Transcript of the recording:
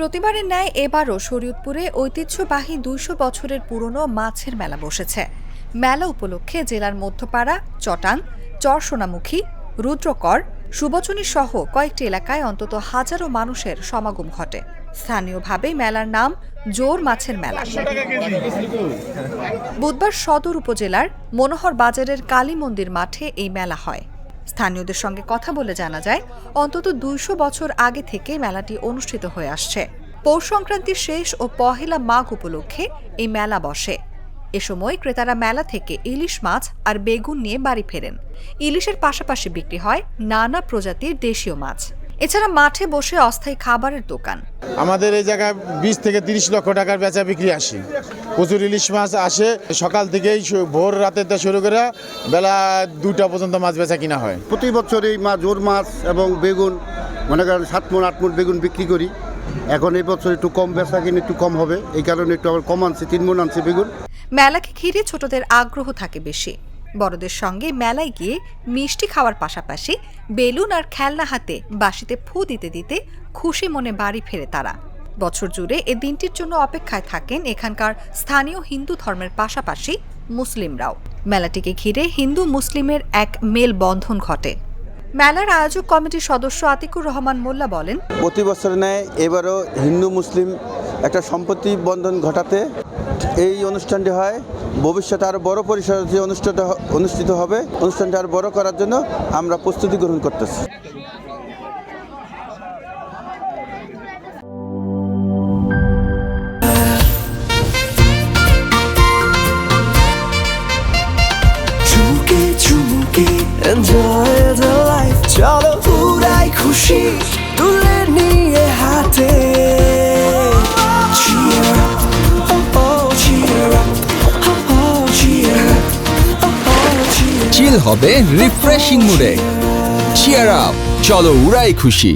প্রতিবারের ন্যায় এবারও শরীয়তপুরে ঐতিহ্যবাহী ২০০ বছরের পুরনো মাছের মেলা বসেছে। মেলা উপলক্ষে জেলার মধ্যপাড়া, চটাং, চরসোনামুখী, রুদ্রকর, সুবচনী সহ কয়েকটি এলাকায় অন্তত হাজারো মানুষের সমাগম ঘটে। স্থানীয়ভাবে মেলার নাম জোর মাছের মেলা। বুধবার সদর উপজেলার মনোহর বাজারের কালী মন্দির মাঠে এই মেলা হয়। স্থানীয়দের সঙ্গে কথা বলে জানা যায়, অন্তত ২০০ বছর আগে থেকে মেলাটি অনুষ্ঠিত হয়ে আসছে। পৌষ সংক্রান্তির শেষ ও পহেলা মাঘ উপলক্ষে এই মেলা বসে। এ সময় ক্রেতারা মেলা থেকে ইলিশ মাছ আর বেগুন নিয়ে বাড়ি ফেরেন। ইলিশের পাশাপাশি বিক্রি হয় নানা প্রজাতির দেশীয় মাছ। এছাড়া মাঠে বসে অস্থায়ী খাবারের দোকান। আমাদের এই জায়গায় ২০ থেকে ৩০ লক্ষ টাকার বেচা বিক্রি আসে। প্রচুর ইলিশ মাছ আসে। সকাল থেকেই ভোর রাতে শুরু করে বেলা ২টা পর্যন্ত মাছ বেচা কিনা হয়। প্রতি বছর এই মাছ, জোর মাছ এবং বেগুন মনে করেন ৭ মণ ৮ মণ বেগুন বিক্রি করি। এখন এই বছর একটু কম বেচা কিনে একটু কম হবে, এই কারণে একটু আবার কম আনছি, ৩ মণ আনছি বেগুন। মেলাকে ঘিরে ছোটদের আগ্রহ থাকে বেশি। বড়দের সঙ্গে মেলায় গিয়ে মিষ্টি খাওয়ার পাশাপাশি বেলুন আর খেলনা হাতে বাঁশিতে ফু দিতে দিতে খুশি মনে বাড়ি ফেরে তারা। বছর জুড়ে এ দিনটির জন্য অপেক্ষায় থাকেন এখানকার স্থানীয় হিন্দু ধর্মের পাশাপাশি মুসলিমরাও। মেলাটিকে ঘিরে হিন্দু মুসলিমের এক মেলবন্ধন ঘটে। মেলার আয়োজক কমিটির সদস্য আতিকুর রহমান মোল্লা বলেন, প্রতি বছর ন্যায় এবারও হিন্দু মুসলিম একটা সম্পত্তি বন্ধন ঘটাতে এই অনুষ্ঠানটি হয়। ভবিষ্যতে আরও বড় পরিসরে যে অনুষ্ঠিত হবে, অনুষ্ঠানটি আরও বড় করার জন্য আমরা প্রস্তুতি গ্রহণ করতেছি। Enjoy the life, চলো পুরাই খুশি তুলে নিয়ে হাতে। Cheer up, oh oh, cheer up, oh oh, cheer up, oh oh, cheer up. চিল হবে রিফ্রেশিং মুডে। চিয়ার আপ, চলো উড়াই খুশি।